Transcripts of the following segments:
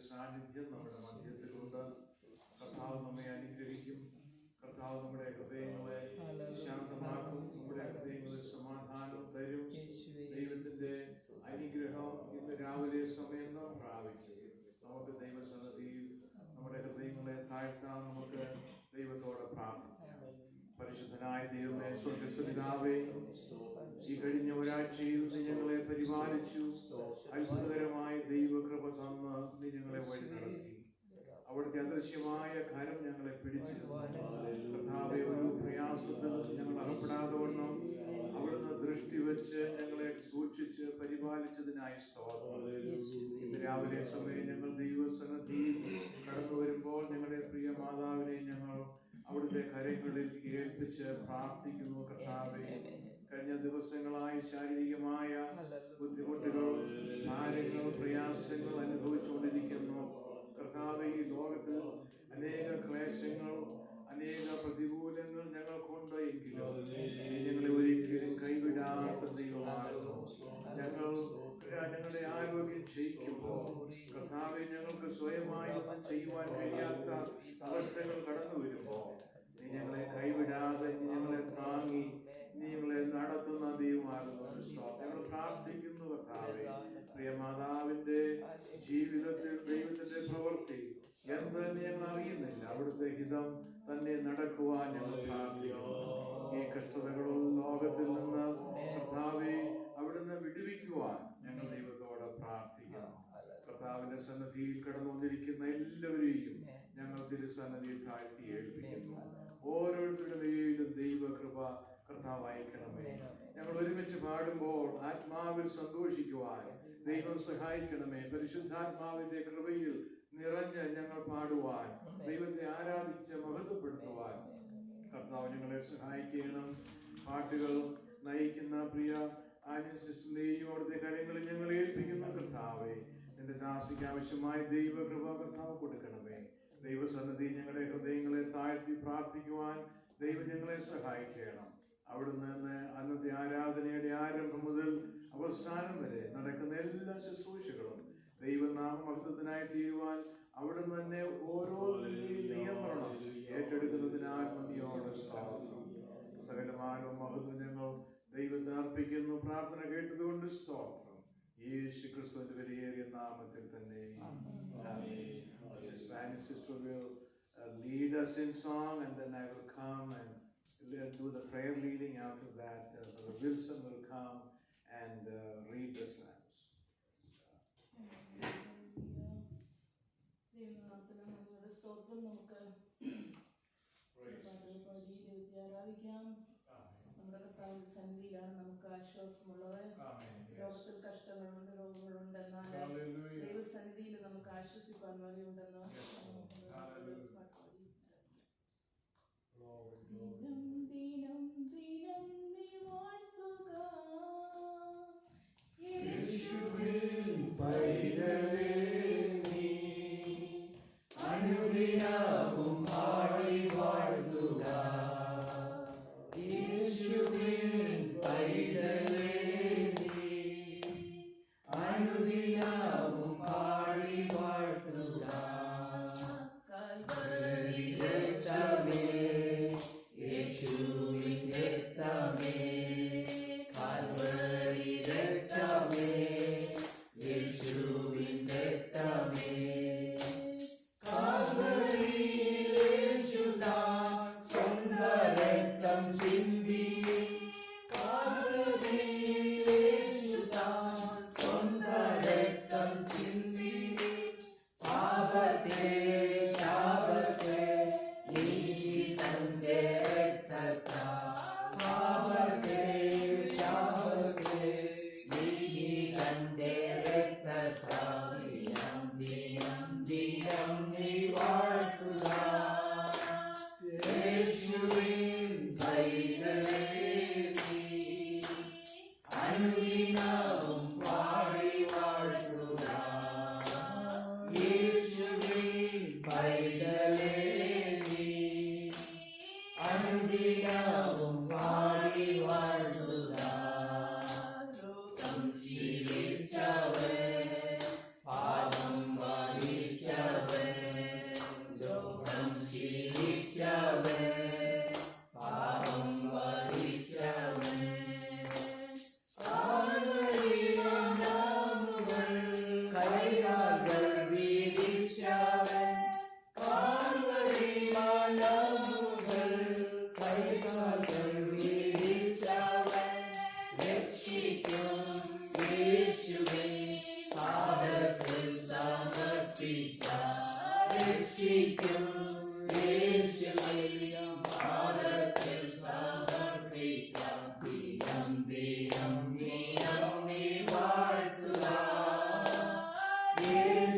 സാന്നിധ്യം നമ്മുടെ മധ്യത്തിലുണ്ട്. കർത്താവ് നമ്മെ അനുഗ്രഹിക്കും. കർത്താവ് നമ്മുടെ ഹൃദയങ്ങളെ ശാന്തമാക്കും. നമ്മുടെ ഹൃദയങ്ങളിൽ സമാധാനം തരും. ദൈവത്തിന്റെ അനുഗ്രഹം ഇന്ന് രാവിലെ സമയം നാം പ്രാപിച്ചു. നമുക്ക് ദൈവസന്നിധിയിൽ നമ്മുടെ ഹൃദയങ്ങളെ താഴ്ത്താം. നമുക്ക് ദൈവത്തോടെ പ്രാർത്ഥിക്കാം. പരിശുദ്ധനായ ദൈവമേ, സ്വർഗ്ഗസ്ഥപിതാവേ, ഈ കഴിഞ്ഞ ഒരാഴ്ചയിൽ നീ ഞങ്ങളെ പരിപാലിച്ചു. അത്ഭുതകരമായ ദൈവകൃപ തന്ന് നീ ഞങ്ങളെ വഴി നടത്തി. അവിടുത്തെ അദൃശ്യമായ കരം ഞങ്ങളെ പിടിച്ചിരുന്നു. കർത്താവേ, ഒരു പ്രയാസത്തിൽ ഞങ്ങൾ അകപ്പെടാതെ വണ്ണം അവിടുന്ന് ദൃഷ്ടി വെച്ച് ഞങ്ങളെ സൂക്ഷിച്ച് പരിപാലിച്ചതിനായി സ്തോത്രം. ഇന്ന് രാവിലെ സമയം ഞങ്ങൾ ദൈവസന്നിധിയിൽ കടന്നു വരുമ്പോൾ ഞങ്ങളുടെ പ്രിയ മാതാവിനെ ഞങ്ങൾ അവിടുത്തെ കരങ്ങളിൽ ഏൽപ്പിച്ച് പ്രാർത്ഥിക്കുന്നു. കർത്താവേ, കഴിഞ്ഞ ദിവസങ്ങളായി ശാരീരികമായ ബുദ്ധിമുട്ടുകൾ, ഭാരങ്ങൾ, പ്രയാസങ്ങൾ അനുഭവിച്ചുകൊണ്ടിരിക്കുന്നു. കർത്താവേ, ഈ ലോകത്തിൽ അനേക ക്ലേശങ്ങൾ, അനേക പ്രതികൂലങ്ങൾ ഞങ്ങൾക്കുണ്ട്. എങ്കിലും ഞങ്ങളെ ഒരിക്കലും കൈവിടാത്ത ദൈവമാകുന്നു. ഞങ്ങളുടെ ആരോഗ്യം ക്ഷയിക്കുമ്പോൾ കർത്താവെ, ഞങ്ങൾക്ക് സ്വയമായി ചെയ്യുവാൻ കഴിയാത്ത അവസ്ഥകൾ കടന്നു വരുമ്പോൾ നീ ഞങ്ങളെ കൈവിടാതെ, നീ ഞങ്ങളെ താങ്ങി, നീ ഞങ്ങളെ നടത്തുന്ന ദൈവമാകുന്നു. ഞങ്ങൾ പ്രാർത്ഥിക്കുന്നു. കർത്താവെ, പ്രിയ മാതാവിന്റെ ജീവിതത്തിൽ ദൈവത്തിന്റെ പ്രവൃത്തി എന്തെന്ന് ഞങ്ങൾ അറിയുന്നില്ല. അവിടുത്തെ ഹിതം തന്നെ നടക്കുവാൻ ഞങ്ങൾ പ്രാർത്ഥിക്കുന്നു. ഈ കഷ്ടതകളും ലോകത്തിൽ നിന്ന് കർത്താവെ അവിടുന്ന് വിടുവിക്കുവാൻ ഞങ്ങൾ ദൈവത്തോട് പ്രാർത്ഥിക്കുന്നു. കർത്താവിന്റെ സന്നിധിയിൽ കടന്നു വന്നിരിക്കുന്ന എല്ലാവരെയും ഞങ്ങൾ തിരുസന്നിധിയിൽ താഴ്ത്തി ഏൽപ്പിക്കുന്നു. ഓരോരുത്തരുടെ മേലും ദൈവകൃപ കർത്താവ് അയക്കണമേ. ഞങ്ങൾ ഒരുമിച്ച് പാടുമ്പോൾ ആത്മാവിൽ സന്തോഷിക്കുവാൻ ദൈവം സഹായിക്കണമേ. പരിശുദ്ധാത്മാവിന്റെ കൃപയിൽ നിറഞ്ഞ് ഞങ്ങൾ പാടുവാൻ, ദൈവത്തെ ആരാധിച്ച് മഹത്വപ്പെടുത്തുവാൻ കർത്താവ് ഞങ്ങളെ സഹായിക്കണം. പാട്ടുകൾ നയിക്കുന്ന പ്രിയ ആന്യ സിസ്റ്ററിനെയും അവിടുത്തെ കാര്യങ്ങളിൽ ഞങ്ങൾ ഏൽപ്പിക്കുന്നു. കർത്താവെ, നിന്റെ ദാസിക്ക് ആവശ്യമായ ദൈവകൃപ കർത്താവ് കൊടുക്കണമേ. ദൈവസന്നിധി ഞങ്ങളുടെ ഹൃദയങ്ങളെ താഴ്ത്തി പ്രാർത്ഥിക്കുവാൻ ദൈവം ഞങ്ങളെ സഹായിക്കണം. അവിടുന്ന് തന്നെ അന്നത്തെ ആരാധനയുടെ ആരംഭം മുതൽ അവസാനം വരെ നടക്കുന്ന എല്ലാ ശുശ്രൂഷകളും ദൈവനാമമഹത്വത്തിനായി തീരുവാൻ അവിടുന്ന് തന്നെ ഓരോ നിയമങ്ങളും ഏറ്റെടുക്കുന്നതിനാൽ നന്ദിയോടെ സ്തോത്രം. സകലമാനവും മഹത്വം ഞങ്ങൾ ദൈവത്തെ അർപ്പിക്കുന്നു. പ്രാർത്ഥന കേട്ടതുകൊണ്ട് സ്തോത്രം. യേശു ക്രിസ്തുവിന്റെ വിലയേറിയ നാമത്തിൽ തന്നെ. Spanish sister will lead us in song, and then I will come and do the prayer leading. After that, Brother Wilson will come and read the psalms. നമ്മുടെ കർത്താവിന്റെ സന്നിധിയിലാണ് നമുക്ക് ആശ്വാസമുള്ളത്. ലോകത്തിൽ കഷ്ടങ്ങളുണ്ട്, രോഗങ്ങളുണ്ട്, എന്നാൽ ദൈവസന്നിധിയിൽ നമുക്ക് ആശ്വസിക്കാൻ വഴിയുണ്ടെന്ന് ദിനം ദിനം ദിനം നീ വാഴ്ത്തുക യേശുവിൻ പൈതലേ, നീ അനുദിനവും പാടി വാഴ്ത്തുക യേശുവിൻ പൈതലേ, നീ അനുദിനവും പാടി വാഴ്ത്തുക. കൽവരി രക്തമേ, യേശുവിൻ രക്തമേ, കൽവരി രക്തമേ, യേശുവിൻ രക്തമേ, കൽവരിയിൽ യേശുദാൻ സ്വന്തം രക്തം ചിന്തി, കൽവരിയിൽ യേശുദാൻ സ്വന്തം രക്തം ചിന്തി, പാപത്തെ ശാപത്തെ നീക്കി തന്റെ രക്തത്താൽ, പാപത്തെ ശാപത്തെ നീക്കി തന്റെ രക്തത്താൽ, ദിനം ദിനം ദിനം നീ വാഴ്ത്തുക യേശുവിൻ പൈതലേ, നീ അനുദിനവും പാടി വാഴ്ത്തുക യേശുവിൻ പൈതലേ, നീ അനുദിനവും പാടി വാഴ്ത്തുക. ലോകം ശീലിച്ചവൻ, പാപം വഹിച്ചവൻ,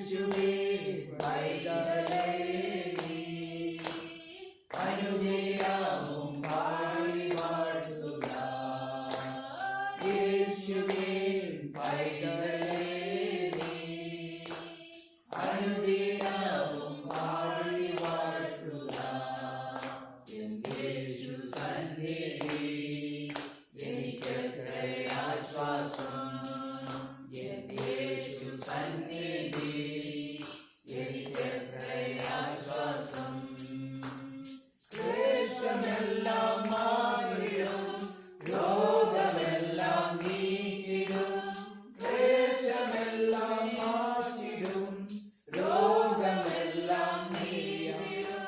യേശുവേ പൈതലേ നീ അനുദിനവും പാടി വാഴ്ത്തുക. യേശുവേ പൈതലേ നീ അനുദിനവും പാടി വാഴ്ത്തുക. യേശു സന്നിധി എനിക്കെത്ര ആശ്വാസം. യേശു സന്നിധി എനിക്കെത്ര ആശ്വാസം. ക്ലേശമെല്ലാം മാറിടും, രോഗമെല്ലാം നീക്കിടും. ക്ലേശമെല്ലാം മാറ്റിടും, രോഗമെല്ലാം നീക്കിടും.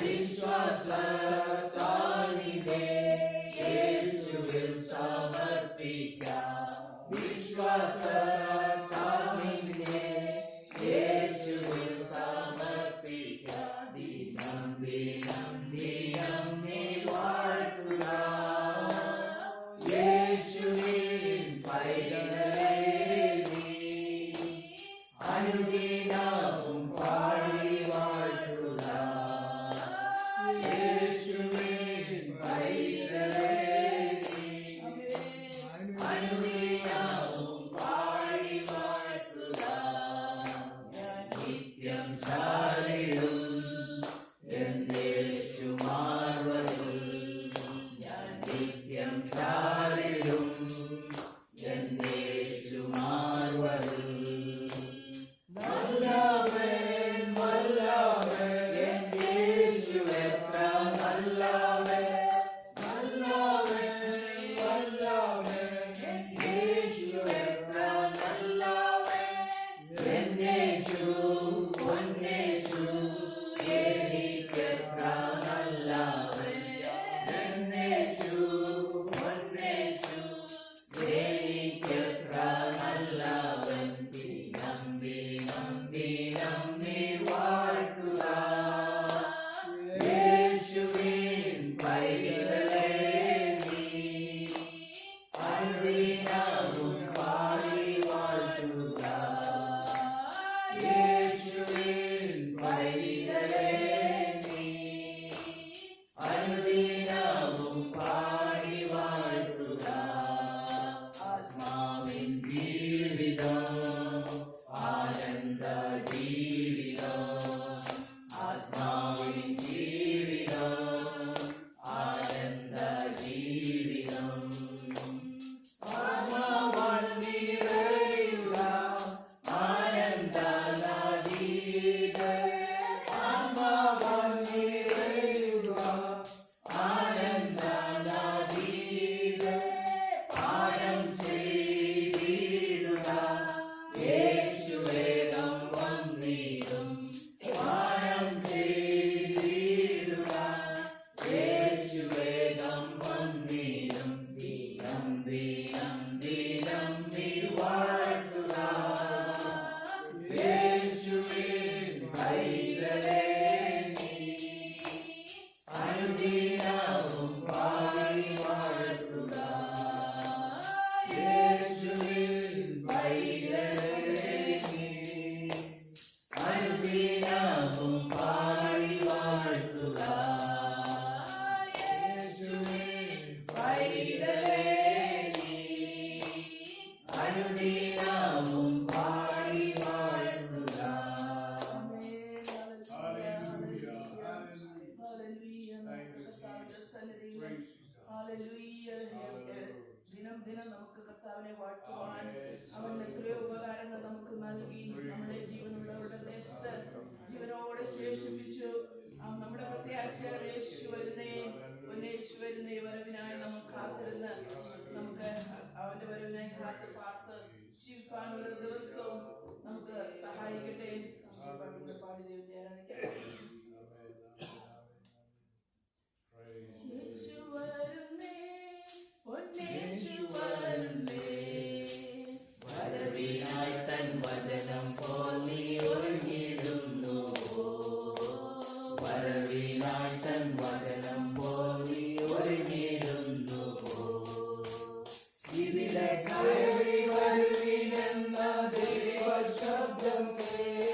വിശ്വാസത്താലിനെ യേശുവിൽ സമർപ്പിക്കാം. വിശ്വാസത്താലിനെ യേശുവിൽ സമർപ്പിക്കാം. ദിനം ദിനം ദിനം നീ വാഴ്ത്തുക. യേശുവിൻ പൈതലേ നീ അനുദിനവും പാടി വാഴ്ത്തുക. യേശുവിൻ പൈതലേ നീ അനുദിനവും പാടി വാഴ്ത്തുക. നിത്യം ചാരിടും എൻ യേശുമാർവരിൽ. ഞാൻ നിത്യം ചാരിടും എൻ യേശുമാർവരിൽ. നല്ലവൻ നല്ലവൻ എൻ യേശു എത്ര നല്ലവൻ. നല്ലവൻ നല്ലവൻ എൻ യേശു എത്ര നല്ലവൻ. എൻ യേശു പൊന്നേശു എനിക്കെത്ര നല്ലവൻ. എൻ യേശു പൊന്നേശു എനിക്കെത്ര നല്ലവൻ. ദിനം ദിനം ദിനം നീ വാഴ്ത്തുക. യേശുവിൻ പൈതലേ നീ അനുദിനവും പാടി വാഴ്ത്തുക. യേശുവിൻ പൈതലേ നീ അനുദിനവും പാടി വാഴ്ത്തുക. ആത്മാവിൻ ജീവിതം ആനന്ദ ജീവിതം. ആത്മാവിൻ ജീവിതം ആനന്ദ ജീവിതം. ആത്മാവാൽ നിറയുക ആനന്ദ നദികൾ. ആത്മാവാൽ നിറയുക ആനന്ദ നദികൾ. പാനം ചെയ്തിടുക യേശുവേഗം വന്നിടും. പാനം ചെയ്തിടുക യേശുവേഗം വന്നിടും. ദിനം ദിനം ദിനം നീ വാഴ്ത്തുക. യേശുവിൻ പൈതലേ നീ അനുദിനവും പാടി വാഴ്ത്തുക. യേശുവിൻ പൈതലേ നീ അനുദിനവും പാടി വാഴ്ത്തുക. യേശുവിൻ പൈതലേ നീ അനുദിനവും പാടി വാഴ്ത്തുക. ദിനം ദിനം നമുക്ക് കർത്താവിനെ വാഴ്ത്തുവാൻ അവൻ എത്രയോ ഉപകാരങ്ങൾ നമുക്ക് നൽകി. നമ്മുടെ ജീവനുള്ളവരുടെ ദേശത്ത് ജീവനോടെ ശേഷിപ്പിച്ചു. നമ്മുടെ പ്രത്യാശയാണ് യേശു വരുന്നേ യേശു വരുന്നേ വരവിനായി നമുക്ക് കാത്തിരുന്ന് നമുക്ക് അവന്റെ വരവിനായി കാത്ത് പാർത്ത് ജീവിക്കാൻ ഒരു ദിവസവും നമുക്ക് സഹായിക്കട്ടെ. പാടി ദൈവത്തെ ആരാധിക്കാം. യേശു വരുന്നേ പൊന്നേശു വരുന്നേ. വരവിനായി തൻ വചനം പോൽ നീ ഒരുങ്ങിടുന്നു. വരവിനായി തൻ വചനം പോൽ നീ ഒരുങ്ങിടുന്നു. ഇവിടെ കയറി വരുവിനെന്ന ദൈവശബ്ദം കേൾക്കുന്നു.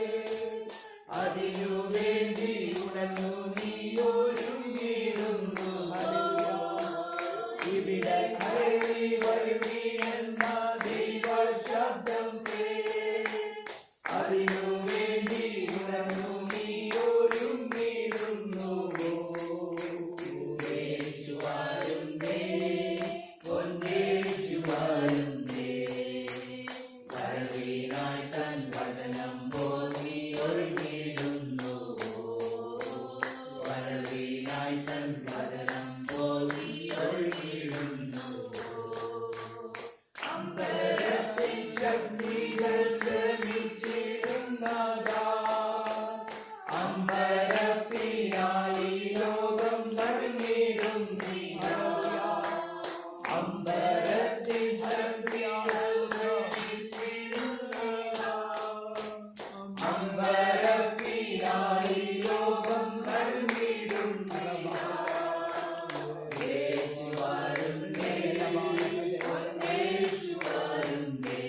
അമ്പരപ്പിനായി ലോകം കരുതിടുന്നു യേശു വരുന്നേ യേശു വരുന്നേ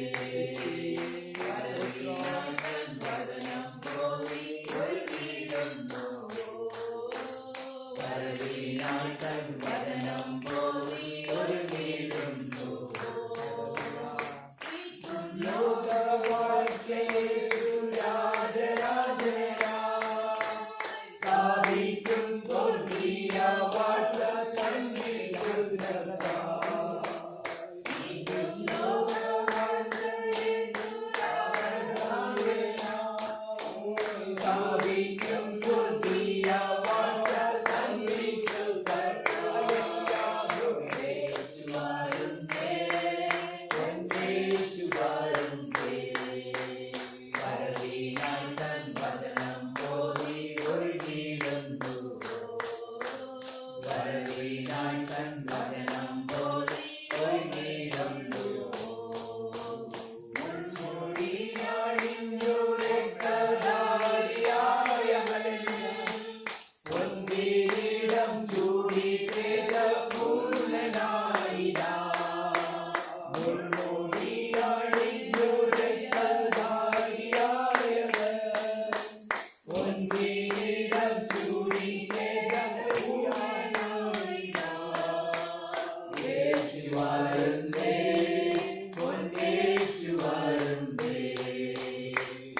വചനം പോയി ഒഴുകിടുന്നു വരവിനായി തൻ വചനം പോയി ഒഴുകിടുന്നു ലോകവാഴ്ചയേശു രാജരാജനാ സ്ഥാപിക്കും സ്വർഗീയ വാഴ്ച സംഗീതത്താ സ്ഥാപിക്കും സ്വർഗീയ വാഴ്ച സംഗീതത്താ യേശു വരുന്നേ യേശു വരുന്നേ വരവിനായി തൻ വചനം പോയി ഒഴുകിടുന്നു വരവിനായി തൻ വചനം പോയി ഒഴുകിടുന്നു മുൾമുടിയാടിഞ്ഞുടെ കഥാരിയായവൻ പൊൻകിരീടം ചൂടി തേജപൂർണനായിതാ മുൾമുടിയാടിഞ്ഞുടെ കഥാരിയായവൻ പൊൻകിരീടം ചൂടി തേജപൂർണനായിതാ യേശു വരുന്നേ യേശു വരുന്നേ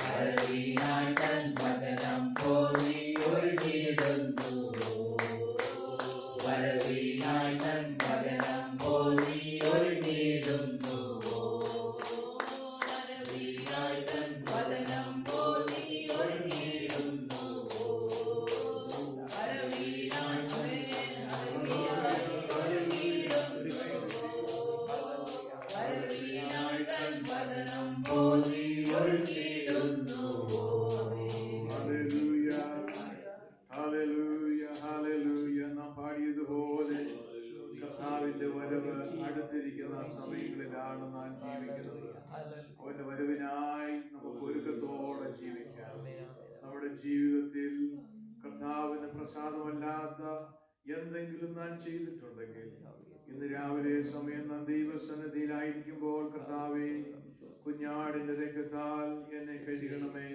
വരവിനായി തൻ വചനം പോയി ഒഴുകിടുന്നു വരവിനായി തൻ വചനം പോയി ഒഴുകിടുന്നു വരവിനായി തൻ വചനം പോയി ഒഴുകിടുന്നു വരവിനായി തൻ വചനം പോയി ഒഴുകിടുന്നു Hallelujah. Hallelujah. Hallelujah. നാം പാടിയതുപോലെ കർത്താവിന്റെ വരവ് അടുത്തിരിക്കുന്ന സമയങ്ങളിലാണ് നാം ജീവിക്കുന്നത്. അവന്റെ വരവിനായി നമുക്ക് ഒരുക്കത്തോടെ ജീവിക്കാം. നമ്മുടെ ജീവിതത്തിൽ കർത്താവിന് പ്രസാദമല്ലാത്ത എന്തെങ്കിലും നാം ചെയ്തിട്ടുണ്ടെങ്കിൽ ഇന്ന് രാവിലെ സമയം നാം ദൈവസന്നിധിയിലായിരിക്കുമ്പോൾ കർത്താവേ, കുഞ്ഞാടിന്റെ രക്തത്താൽ എന്നെ കഴുകണമേ,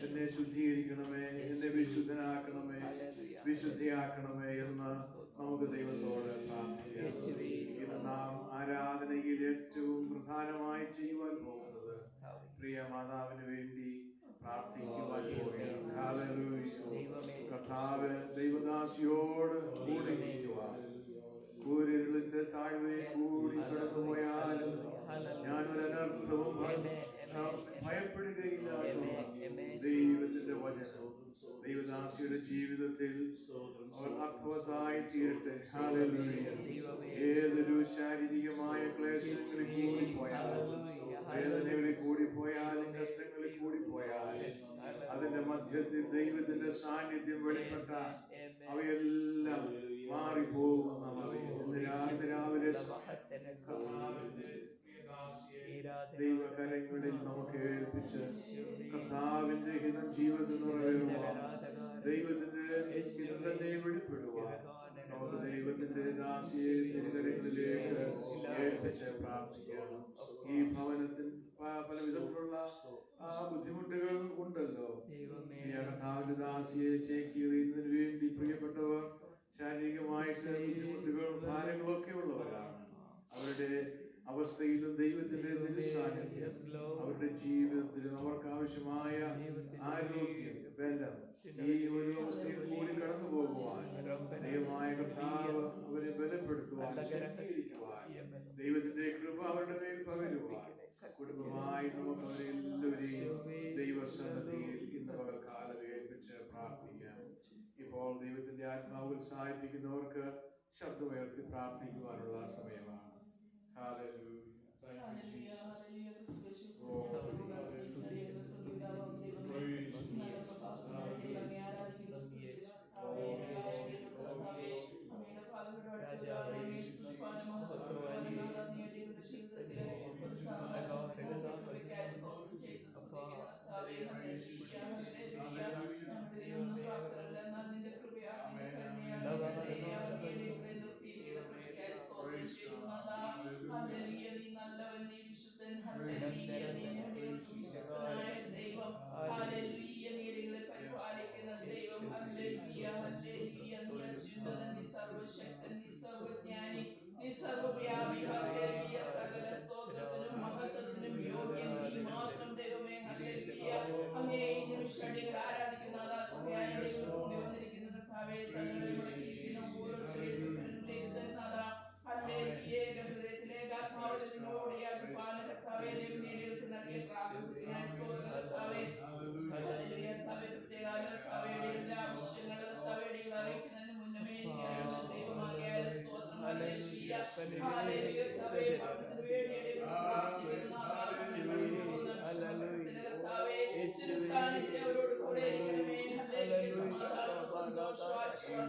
എന്നെ ശുദ്ധീകരിക്കണമേ, എന്നെ വിശുദ്ധനാക്കണമേ, വിശുദ്ധിയാക്കണമേ എന്ന് നമുക്ക് ദൈവത്തോട് പ്രാർത്ഥിക്കാം. ഇന്ന് നാം ആരാധനയിൽ ഏറ്റവും പ്രധാനമായി ചെയ്യുവാൻ പോകുന്നത് പ്രിയ മാതാവിന് വേണ്ടി പ്രാർത്ഥിക്കുവാൻ പോവുകയാണ്. ഹല്ലേലൂയ. കർത്താവ് ദൈവദാസിയോട് കൂടെ ഇരിക്കുവാൻ കൂരിരുളിന്റെ താഴ്വരയിൽ കൂടി കടന്നുപോയാലും ഞാനൊരു അനർത്ഥവും ഭയപ്പെടുകയില്ല എന്ന് ദൈവത്തിന്റെ വചനം ദൈവദാസിയുടെ ജീവിതത്തിൽ അവർ അർത്ഥവത്തായി തീരട്ടെ. ഹല്ലേലൂയ. ഏതൊരു ശാരീരികമായ ക്ലേശങ്ങളിൽ കൂടിപ്പോയാലും, വേദനകളിൽ കൂടിപ്പോയാലും, കഷ്ടങ്ങളിൽ കൂടിപ്പോയാലും, അതിന്റെ മധ്യത്തിൽ ദൈവത്തിന്റെ സാന്നിധ്യം വെളിപ്പെട്ട അവയെല്ലാം മാറിപ്പോകുന്നവരെ ഇന്ന് രാവിലെ ദൈവകരങ്ങളിൽ നമുക്ക് ഏൽപ്പിച്ച് കർത്താവിന്റെ ഹിതം ജീവിതത്തിൽ നിറവേറുവാൻ, ദൈവത്തിന്റെ ഹിതം തന്നെ വെളിപ്പെടുവാൻ നമുക്ക് ദൈവത്തിന്റെ ദാസിയെ തിരുകരങ്ങളിലേക്ക് ഏൽപ്പിച്ച് പ്രാർത്ഥിക്കണം. ഈ ഭവനത്തിൽ പല വിധത്തിലുള്ള ബുദ്ധിമുട്ടുകൾ ഉണ്ടല്ലോ. കർത്താവിന്റെ ദാസിയെ ചേക്കിയെറിയുന്നതിന് വേണ്ടി പ്രിയപ്പെട്ടവർ ശാരീരികമായിട്ട് ബുദ്ധിമുട്ടുകൾ ഭാരങ്ങളൊക്കെ ഉള്ളവരാണ്. അവരുടെ അവസ്ഥയിലും ദൈവത്തിന്റെ തിരുസാന്നിധ്യം അവരുടെ ജീവിതത്തിലും അവർക്ക് ആവശ്യമായ ആരോഗ്യം, ബലം ഈ ഒരു അവസ്ഥയിൽ കൂടി കടന്നു പോകുവാൻ ദൈവമായ കർത്താവ് അവരെ ബലപ്പെടുത്തുവാൻ, ശക്തീകരിക്കുവാൻ, ദൈവത്തിന്റെ കൃപ അവരുടെ മേൽ പകരുവാൻ കുടുംബമായി നമുക്ക് അവരെല്ലാവരെയും ദൈവസന്നിധിയിൽ ഇന്ന് പകൽക്കാലത്ത് ഏൽപ്പിച്ച് പ്രാർത്ഥിക്കാം. ഇപ്പോൾ ദൈവത്തിന്റെ ആത്മാവ് ഉത്സാഹിപ്പിക്കുന്നവർക്ക് ശബ്ദമുയർത്തി പ്രാർത്ഥിക്കുവാനുള്ള സമയമാണ്.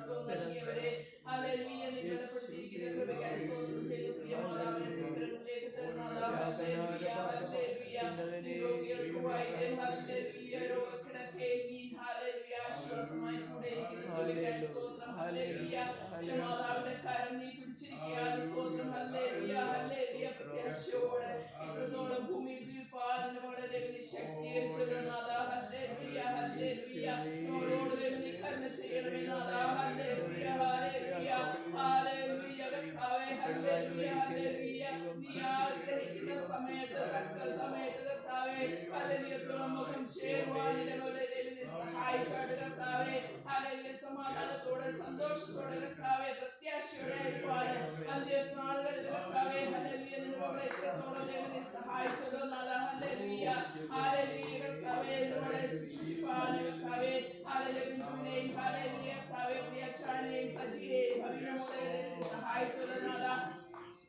ആശ്വാസവും നൽകിയവരെ ഹല്ലേലൂയ നീ ബലപ്പെടുത്തിയിരിക്കുന്ന കൃപയ്ക്കായി സ്തോത്രം ചെയ്തു പ്രിയ മാതാവിനെ തിരുക്കരങ്ങളിലേക്ക് തരുന്നതാ ഹല്ലേലൂയ ഹല്ലേലൂയ നീ രോഗികൾക്ക് വൈദ്യം ഹല്ലേലൂയ രോഗക്കിടക്കയിൽ നീ ഹല്ലേലൂയ ആശ്വാസമായി കൂടെ ഇരിക്കുന്ന കൃപയ്ക്കായി സ്തോത്രം ഹല്ലേലൂയ പ്രിയ മാതാവിന്റെ കരം നീ പിടിച്ചിരിക്കുകയാണ് സ്തോത്രം ഹല്ലേലൂയ ഹല്ലേലൂയ പ്രത്യാശയോടെ ഇത്രത്തോളം ഭൂമിയിൽ ജീവിപ്പാൻ നമ്മുടെ ദൈവം നീ ശക്തീകരിച്ചത് നാഥാ ഹല്ലേലൂയ ഹല്ലേലൂയ നമ്മളോട് ദൈവം നീ കരുണ ചെയ്യണമേ നാഥാ ഹല്ലേലൂയ ഹല്ലേലൂയ ഹല്ലേലൂയ കർത്താവേ ഹല്ലേലൂയ ഹല്ലേലൂയ നീ ആഗ്രഹിക്കുന്ന സമയത്ത് തക്ക സമയത്ത് കർത്താവേ ഹല്ലേലൂയ തുറമുഖം ചേരുവാൻ നമ്മുടെ ദൈവം നീ സഹായിച്ചാട്ട് കർത്താവേ ഹല്ലേലൂയ സമാധാനത്തോടെ സന്തോഷത്തോടെ കർത്താവേ പ്രത്യാശയോടെ ആയിരിക്കാൻ അന്ത്യനാളുകളിൽ കർത്താവേ ഹല്ലേലൂയ നിന്നോട് ഇത്രത്തോളം ദൈവം നീ സഹായിച്ചത് നാഥാ ഹല്ലേലൂയ ഹല്ലേലൂയ കർത്താവേ നിന്നോട് സൃഷ്ടിപ്പാൻ കർത്താവേ ഹല്ലേലൂയ പിന്നെയും ഹല്ലേലൂയ കർത്താവേ പ്രിയച്ചാനെയും സജിയെയും ഭവിനോടെ സഹായിച്ചത് നാഥാ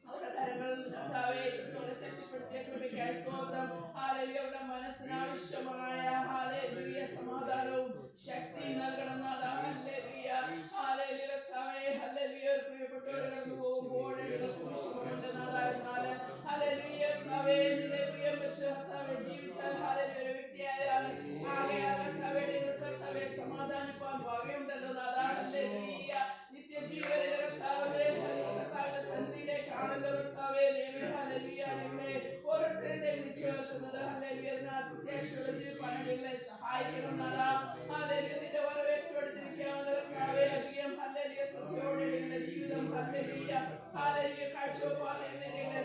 അവരുടെ കരങ്ങളിൽ കർത്താവേ ഇത്രത്തോളം ശക്തിപ്പെടുത്തിയ കൃപയ്ക്കായി സ്തോത്രം ഹല്ലേലൂയ അവരുടെ മനസ്സിന് ആവശ്യമായ ഹല്ലേലൂയ സമാധാനവും ശക്തിയും നൽകണം നാഥാ ഹല്ലേലൂയ ഹല്ലേലൂയ കർത്താവേ ഹല്ലേലൂയ ഒരു പ്രിയപ്പെട്ടവർ കടന്നു പോകുമ്പോൾ കുരിശുമുണ്ട് നാഥാ എന്നാൽ ഹല്ലേലൂയ കർത്താവേ നിന്റെ പ്രിയം വെച്ച് കർത്താവേ ജീവിച്ചാൽ ഹല്ലേലൂയ ഒരു വ്യക്തിയായാൽ ആകെയാൽ കർത്താവേ കർത്താവേ സമാധാനിപ്പാൻ ഭാഗ്യമുണ്ടല്ലോ നാഥാ ഹല്ലേലൂയ നിത്യജീവനിലെ കർത്താവേ കർത്താവിന്റെ സന്നിധിയിലേക്ക് ആണല്ലോ കർത്താവേ ദൈവമേ ഹല്ലേലൂയ നിങ്ങളെ ഓരോരുത്തരുടെയും വിളിച്ചു കേൾക്കുന്നത് ഹല്ലേലൂയ പ്രത്യാശയോടെ ജീവിപ്പാൻ നിങ്ങളെ സഹായിക്കണം നാഥാ ഹല്ലേലൂയ നിന്റെ വരവേറ്റെടുത്തിരിക്കാവുന്ന കർത്താവേ അധികം ഹല്ലേലൂയ സത്യയോടെ നിങ്ങളുടെ ജീവിതം ഹല്ലേലൂയ ഹല്ലേലൂയ കാഴ്ചവെപ്പാൻ നിങ്ങളെ